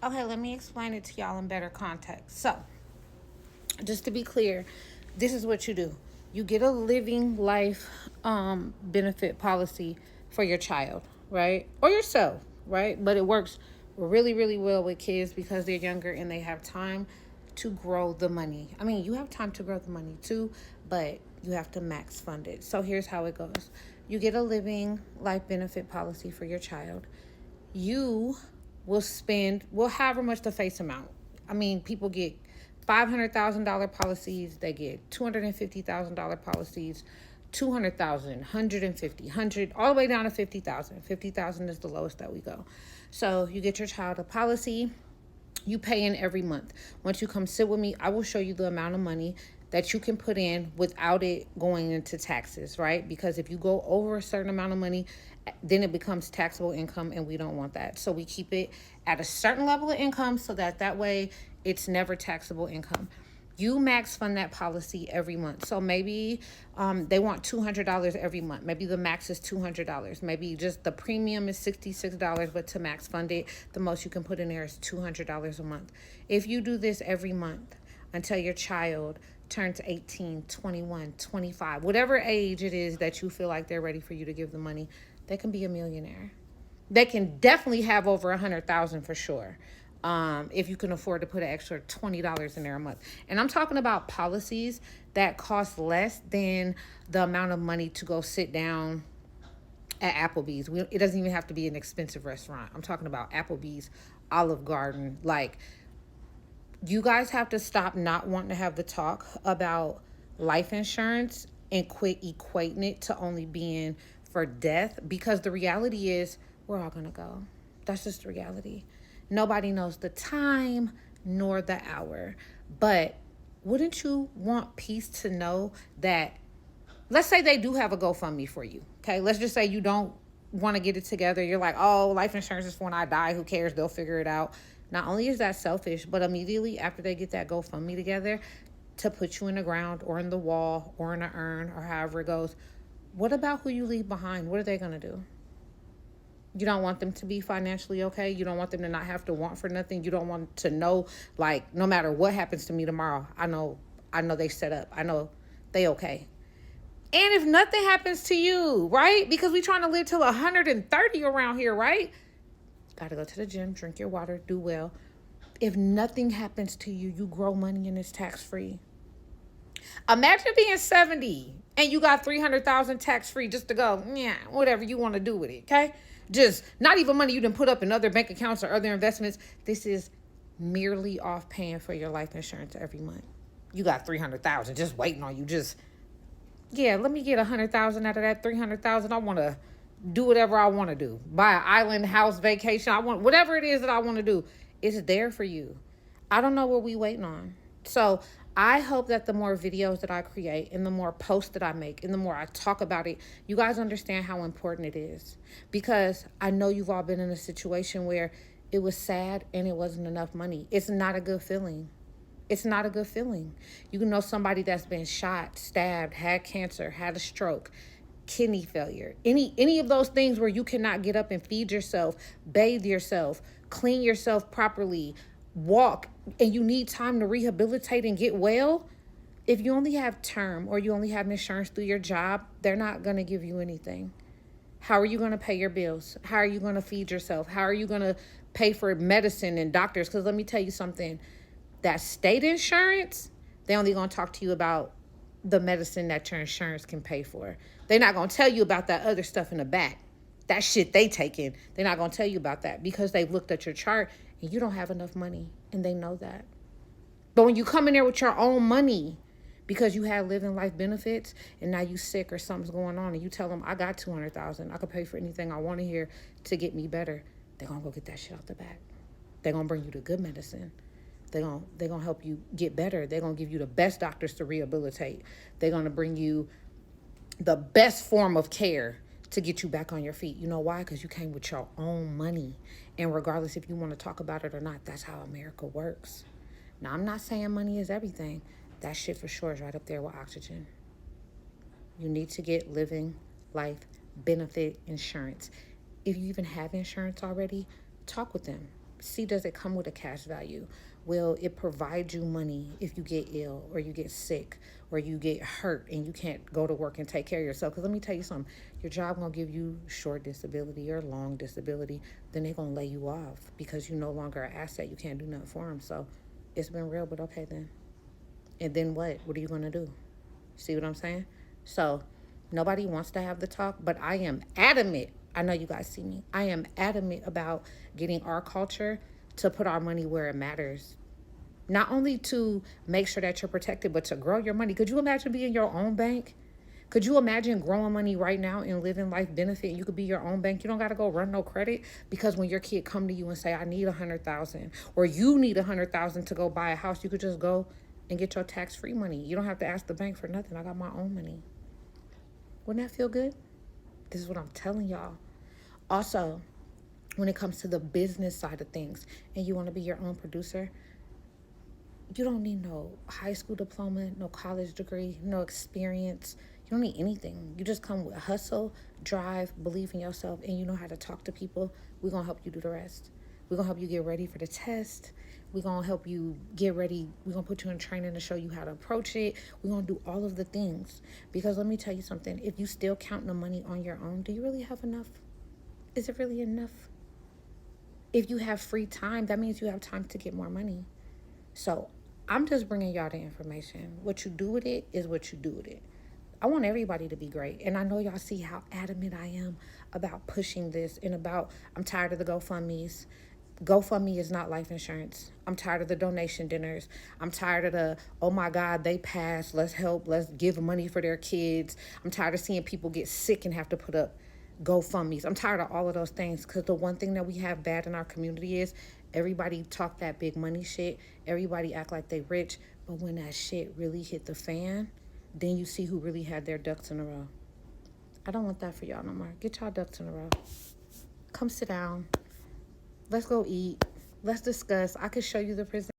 Okay, let me explain it to y'all in better context. So, just to be clear, this is what you do. You get a living life benefit policy for your child, right? Or yourself, right? But it works really, really well with kids because they're younger and they have time to grow the money. I mean, you have time to grow the money too, but you have to max fund it. So here's how it goes. You get a living life benefit policy for your child. You will spend, well, however much the face amount. I mean, people get $500,000 policies, they get $250,000 policies, 200,000, 150, 100, all the way down to 50,000. 50,000 is the lowest that we go. So you get your child a policy, you pay in every month. Once you come sit with me, I will show you the amount of money that you can put in without it going into taxes, right? Because if you go over a certain amount of money, then it becomes taxable income and we don't want that. So we keep it at a certain level of income so that way it's never taxable income. You max fund that policy every month. So maybe they want $200 every month. Maybe the max is $200. Maybe just the premium is $66, but to max fund it, the most you can put in there is $200 a month. If you do this every month until your child turns 18, 21, 25, whatever age it is that you feel like they're ready for you to give the money, they can be a millionaire. They can definitely have over 100,000 for sure. If you can afford to put an extra $20 in there a month. And I'm talking about policies that cost less than the amount of money to go sit down at Applebee's. It doesn't even have to be an expensive restaurant. I'm talking about Applebee's, Olive Garden. Like, you guys have to stop not wanting to have the talk about life insurance and quit equating it to only being for death, because the reality is we're all gonna go. That's just the reality. Nobody knows the time nor the hour. But wouldn't you want peace to know that, let's say they do have a GoFundMe for you. Okay, let's just say you don't want to get it together. You're like, oh, life insurance is for when I die. Who cares? They'll figure it out. Not only is that selfish, but immediately after they get that GoFundMe together to put you in the ground or in the wall or in an urn or however it goes, what about who you leave behind? What are they going to do? You don't want them to be financially okay. You don't want them to not have to want for nothing. You don't want to know, like, no matter what happens to me tomorrow, I know they set up. I know they okay. And if nothing happens to you, right? Because we trying to live till 130 around here, right? Got to go to the gym, drink your water, do well. If nothing happens to you, you grow money and it's tax free. Imagine being 70 and you got 300,000 tax free just to go, yeah, whatever you want to do with it, okay? Just not even money you done put up in other bank accounts or other investments. This is merely off paying for your life insurance every month. You got 300,000 just waiting on you. Just, yeah, let me get 100,000 out of that 300,000. I want to do whatever I want to do. Buy an island house vacation. I want whatever it is that I want to do. It's there for you. I don't know what we waiting on. So I hope that the more videos that I create and the more posts that I make and the more I talk about it, you guys understand how important it is. Because I know you've all been in a situation where it was sad and it wasn't enough money. It's not a good feeling. It's not a good feeling. You know somebody that's been shot, stabbed, had cancer, had a stroke, kidney failure, any of those things where you cannot get up and feed yourself, bathe yourself, clean yourself properly, walk, and you need time to rehabilitate and get well. If you only have term or you only have insurance through your job, they're not going to give you anything. How are you going to pay your bills? How are you going to feed yourself? How are you going to pay for medicine and doctors? Because let me tell you something, that state insurance, they only going to talk to you about the medicine that your insurance can pay for. They're not going to tell you about that other stuff in the back. That shit they taking. They're not going to tell you about that because they've looked at your chart and you don't have enough money and they know that. But when you come in there with your own money because you had living life benefits and now you sick or something's going on and you tell them, I got 200,000, I could pay for anything I want to hear to get me better, they're going to go get that shit out the back. They're going to bring you the good medicine. They're gonna help you get better. They're gonna give you the best doctors to rehabilitate. They're gonna bring you the best form of care to get you back on your feet. You know why? Because you came with your own money. And regardless if you want to talk about it or not, that's how America works. Now, I'm not saying money is everything. That shit for sure is right up there with oxygen. You need to get living life benefit insurance. If you even have insurance already, talk with them. see, does it come with a cash value? Will it provide you money if you get ill or you get sick or you get hurt and you can't go to work and take care of yourself? Because let me tell you something, your job gonna give you short disability or long disability, then they're gonna lay you off because you're no longer an asset. You can't do nothing for them. So it's been real, but okay then. And then what? What are you gonna do? See what I'm saying? So nobody wants to have the talk, but I am adamant. I know you guys see me. I am adamant about getting our culture to put our money where it matters. Not only to make sure that you're protected, but to grow your money. Could you imagine being your own bank? Could you imagine growing money right now and living life benefit? You could be your own bank. You don't got to go run no credit, because when your kid come to you and say, I need 100,000 or you need 100,000 to go buy a house, you could just go and get your tax-free money. You don't have to ask the bank for nothing. I got my own money. Wouldn't that feel good? This is what I'm telling y'all. Also, when it comes to the business side of things and you want to be your own producer, you don't need no high school diploma, no college degree, no experience. You don't need anything. You just come with hustle, drive, believe in yourself, and you know how to talk to people. We're going to help you do the rest. We're going to help you get ready for the test. We're going to help you get ready. We're going to put you in training to show you how to approach it. We're going to do all of the things. Because let me tell you something. If you still count the money on your own, do you really have enough? Is it really enough? If you have free time, that means you have time to get more money. So I'm just bringing y'all the information. What you do with it is what you do with it. I want everybody to be great. And I know y'all see how adamant I am about pushing this and about, I'm tired of the GoFundMes. GoFundMe is not life insurance. I'm tired of the donation dinners. I'm tired of the, oh my God, they passed. Let's help. Let's give money for their kids. I'm tired of seeing people get sick and have to put up GoFundMes. I'm tired of all of those things, because the one thing that we have bad in our community is everybody talk that big money shit. Everybody act like they rich. But when that shit really hit the fan, then you see who really had their ducks in a row. I don't want that for y'all no more. Get y'all ducks in a row. Come sit down. Let's go eat. Let's discuss. I could show you the prison.